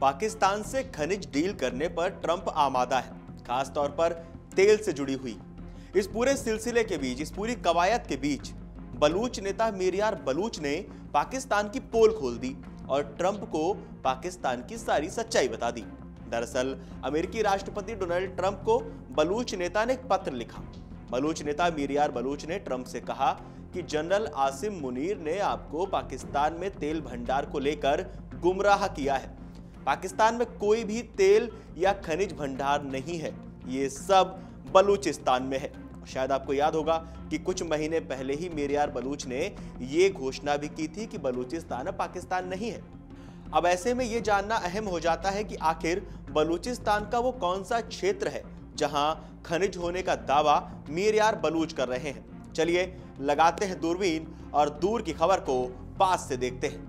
पाकिस्तान से खनिज डील करने पर ट्रंप आमादा है, खास तौर पर तेल से जुड़ी हुई। इस पूरे सिलसिले के बीच, इस पूरी कवायद के बीच बलूच नेता मीर यार बलूच ने पाकिस्तान की पोल खोल दी और ट्रंप को पाकिस्तान की सारी सच्चाई बता दी। दरअसल अमेरिकी राष्ट्रपति डोनाल्ड ट्रंप को बलूच नेता ने एक पत्र लिखा। बलूच नेता मीर यार बलूच ने ट्रंप से कहा कि जनरल आसिम मुनीर ने आपको पाकिस्तान में तेल भंडार को लेकर गुमराह किया है। पाकिस्तान में कोई भी तेल या खनिज भंडार नहीं है, ये सब बलूचिस्तान में है। शायद आपको याद होगा कि कुछ महीने पहले ही मीर यार बलूच ने यह घोषणा भी की थी कि बलूचिस्तान पाकिस्तान नहीं है। अब ऐसे में यह जानना अहम हो जाता है कि आखिर बलूचिस्तान का वो कौन सा क्षेत्र है जहां खनिज होने का दावा मीर यार बलूच कर रहे हैं। चलिए लगाते हैं दूरबीन और दूर की खबर को पास से देखते हैं।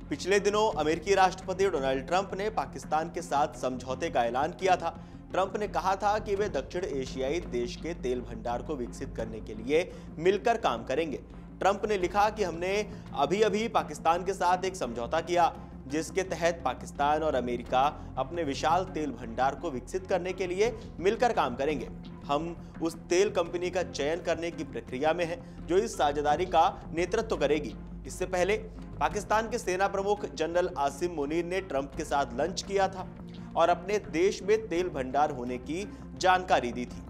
पिछले दिनों अमेरिकी राष्ट्रपति डोनाल्ड ट्रंप ने पाकिस्तान के साथ समझौते का ऐलान किया था। ट्रंप ने कहा था कि वे दक्षिण एशियाई देश के तेल भंडार को विकसित करने के लिए मिलकर काम करेंगे। ट्रंप ने लिखा कि हमने अभी पाकिस्तान के साथ एक समझौता किया जिसके तहत पाकिस्तान और अमेरिका अपने विशाल तेल भंडार को विकसित करने के लिए मिलकर काम करेंगे। हम उस तेल कंपनी का चयन करने की प्रक्रिया में हैं जो इस साझेदारी का नेतृत्व करेगी। इससे पहले पाकिस्तान के सेना प्रमुख जनरल आसिम मुनीर ने ट्रंप के साथ लंच किया था और अपने देश में तेल भंडार होने की जानकारी दी थी।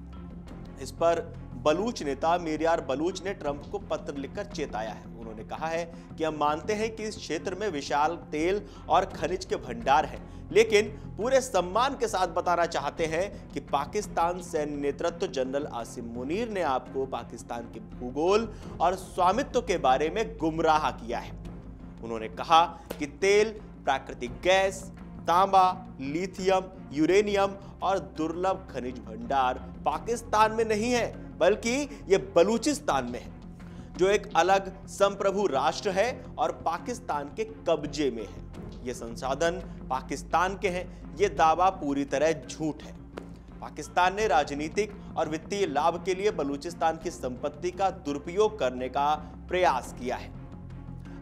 इस पर बलूच नेता मीर यार बलूच ने ट्रंप को पत्र लिखकर चेताया है। उन्होंने कहा है कि हम मानते हैं कि इस क्षेत्र में विशाल तेल और खनिज के भंडार हैं, लेकिन पूरे सम्मान के साथ बताना चाहते हैं कि पाकिस्तान सैन्य नेतृत्व जनरल आसिम मुनीर ने आपको पाकिस्तान के भूगोल और स्वामित्व के बारे में गुमराह किया है। उन्होंने कहा कि तेल, प्राकृतिक गैस, तांबा, लिथियम, यूरेनियम और दुर्लभ खनिज भंडार पाकिस्तान में नहीं है, बल्कि ये बलूचिस्तान में है, जो एक अलग संप्रभु राष्ट्र है और पाकिस्तान के कब्जे में है। ये संसाधन पाकिस्तान के हैं। ये दावा पूरी तरह झूठ है। पाकिस्तान ने राजनीतिक और वित्तीय लाभ के लिए बलूचिस्तान की संपत्ति का दुरुपयोग करने का प्रयास किया है।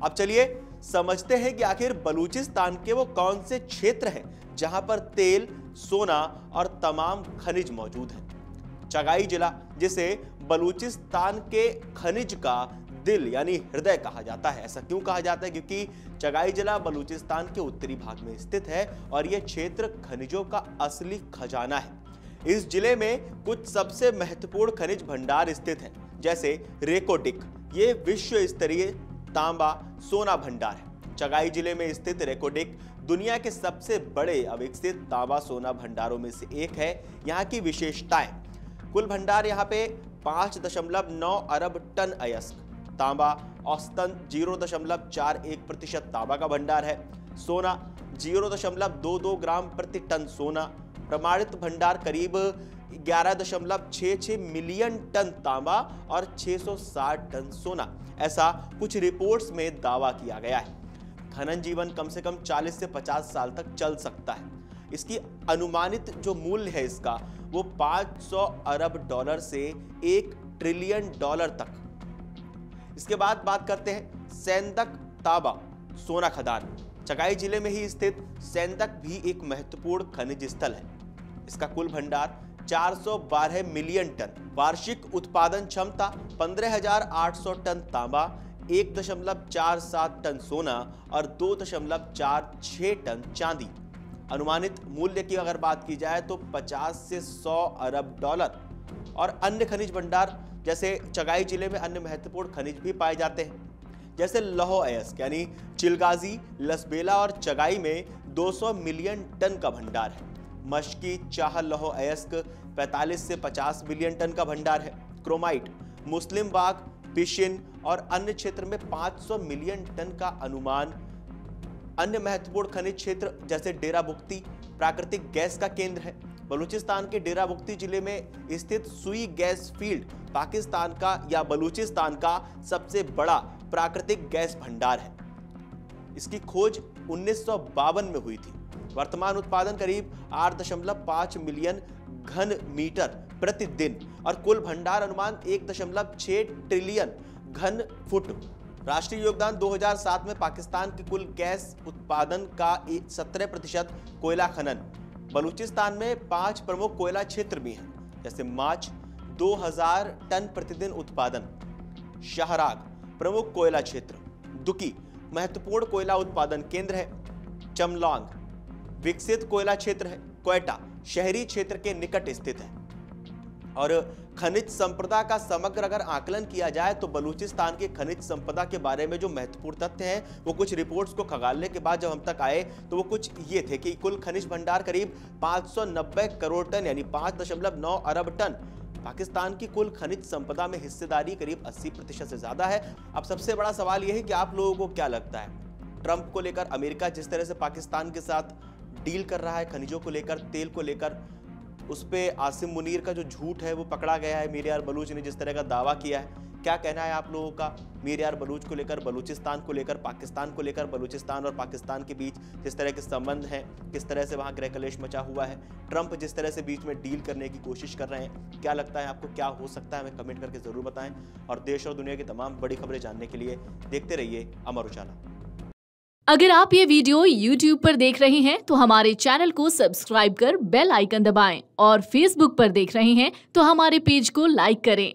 अब चलिए समझते हैं कि आखिर बलूचिस्तान के वो कौन से क्षेत्र हैं जहां पर तेल, सोना और तमाम खनिज मौजूद हैं। चगाई जिला, जिसे बलूचिस्तान के खनिज का दिल यानी हृदय कहा जाता है। ऐसा क्यों कहा जाता है? क्योंकि चगाई जिला बलूचिस्तान के उत्तरी भाग में स्थित है और यह क्षेत्र खनिजों का असली खजाना है। इस जिले में कुछ सबसे महत्वपूर्ण खनिज भंडार स्थित हैं, जैसे रेकोडिक, ये विश्व स्तरीय तांबा सोना भंडार है। चगाई जिले में स्थित रेकोडिक दुनिया के सबसे बड़े अविकसित तांबा सोना भंडारों में से एक है। यहाँ की विशेषताएं: कुल भंडार यहाँ पे 5.9 अरब टन अयस्क तांबा, औसतन 0.41% तांबा का भंडार है। सोना 0.22 ग्राम प्रति टन सोना। प्रमाणित भंडार करीब 11.66 मिलियन टन तांबा और 660 टन सोना, ऐसा कुछ रिपोर्ट्स में दावा किया गया है। खनन जीवन कम से कम 40 से 50 साल तक चल सकता है। इसकी अनुमानित जो मूल्य है इसका, वो 500 अरब डॉलर से 1 ट्रिलियन डॉलर तक। इसके बाद बात करते हैं सेंदक तांबा सोना खदान। चगाई जिले में ही स्थित सेंदक भी एक महत्वपूर्ण खनिज स्थल है। इसका कुल भंडार 412 मिलियन टन, वार्षिक उत्पादन क्षमता 15,800 टन तांबा, 1.47 टन सोना और 2.46 टन चांदी। अनुमानित मूल्य की अगर बात की जाए तो 50 से 100 अरब डॉलर। और अन्य खनिज भंडार जैसे चगाई जिले में अन्य महत्वपूर्ण खनिज भी पाए जाते हैं, जैसे लौह अयस्क यानी चिलगाजी, लसबेला और चगाई में 200 मिलियन टन का भंडार है। मशकी चाह लौह अयस्क 45 से 50 मिलियन टन का भंडार है। क्रोमाइट, मुस्लिम बाग, पिशिन और अन्य क्षेत्र में 500 मिलियन टन का अनुमान। अन्य महत्वपूर्ण खनिज क्षेत्र जैसे डेरा बुक्ती प्राकृतिक गैस का केंद्र है। बलूचिस्तान के डेरा बुक्ती जिले में स्थित सुई गैस फील्ड पाकिस्तान का या बलूचिस्तान का सबसे बड़ा प्राकृतिक गैस भंडार है। इसकी खोज 1952 में हुई थी। वर्तमान उत्पादन करीब 8.5 मिलियन घन मीटर प्रतिदिन और कुल भंडार अनुमान 1.6 ट्रिलियन घन फुट। राष्ट्रीय योगदान 2007 में पाकिस्तान के कुल गैस उत्पादन का 17% कोयला खनन। बलूचिस्तान में 5 प्रमुख कोयला क्षेत्र भी हैं, जैसे माच 2000 टन प्रतिदिन उत्पादन, शाहराग प्रमुख कोयला क्षेत्र, दुकी महत्वपूर्ण कोयला उत्पादन केंद्र है, चमलांग विकसित कोयला क्षेत्र है, क्वेटा शहरी क्षेत्र के निकट स्थित है। और खनिज संपदा का समग्र अगर आकलन किया जाए तो बलूचिस्तान की खनिज संपदा के बारे में जो महत्वपूर्ण तथ्य हैं वो कुछ रिपोर्ट्स को खंगालने के बाद जब हम तक आए तो वो कुछ ये थे कि कुल खनिज भंडार करीब 590 करोड़ टन यानी 5.9 अरब टन। पाकिस्तान की कुल खनिज संपदा में हिस्सेदारी करीब 80% से ज्यादा है। अब सबसे बड़ा सवाल यह है कि आप लोगों को क्या लगता है, ट्रंप को लेकर अमेरिका जिस तरह से पाकिस्तान के साथ डील कर रहा है खनिजों को लेकर, तेल को लेकर, उस पे आसिम मुनीर का जो झूठ है वो पकड़ा गया है, मीर यार बलूच ने जिस तरह का दावा किया है, क्या कहना है आप लोगों का मीर यार बलूच को लेकर, बलूचिस्तान को लेकर, पाकिस्तान को लेकर, बलूचिस्तान और पाकिस्तान के बीच जिस तरह के संबंध हैं, किस तरह से वहाँ गृह कलेश मचा हुआ है, ट्रंप जिस तरह से बीच में डील करने की कोशिश कर रहे हैं, क्या लगता है आपको, क्या हो सकता है, हमें कमेंट करके जरूर बताएं। और देश और दुनिया की तमाम बड़ी खबरें जानने के लिए देखते रहिए अमर उजाला। अगर आप ये वीडियो YouTube पर देख रहे हैं तो हमारे चैनल को सब्सक्राइब कर बेल आइकन दबाएं और Facebook पर देख रहे हैं तो हमारे पेज को लाइक करें।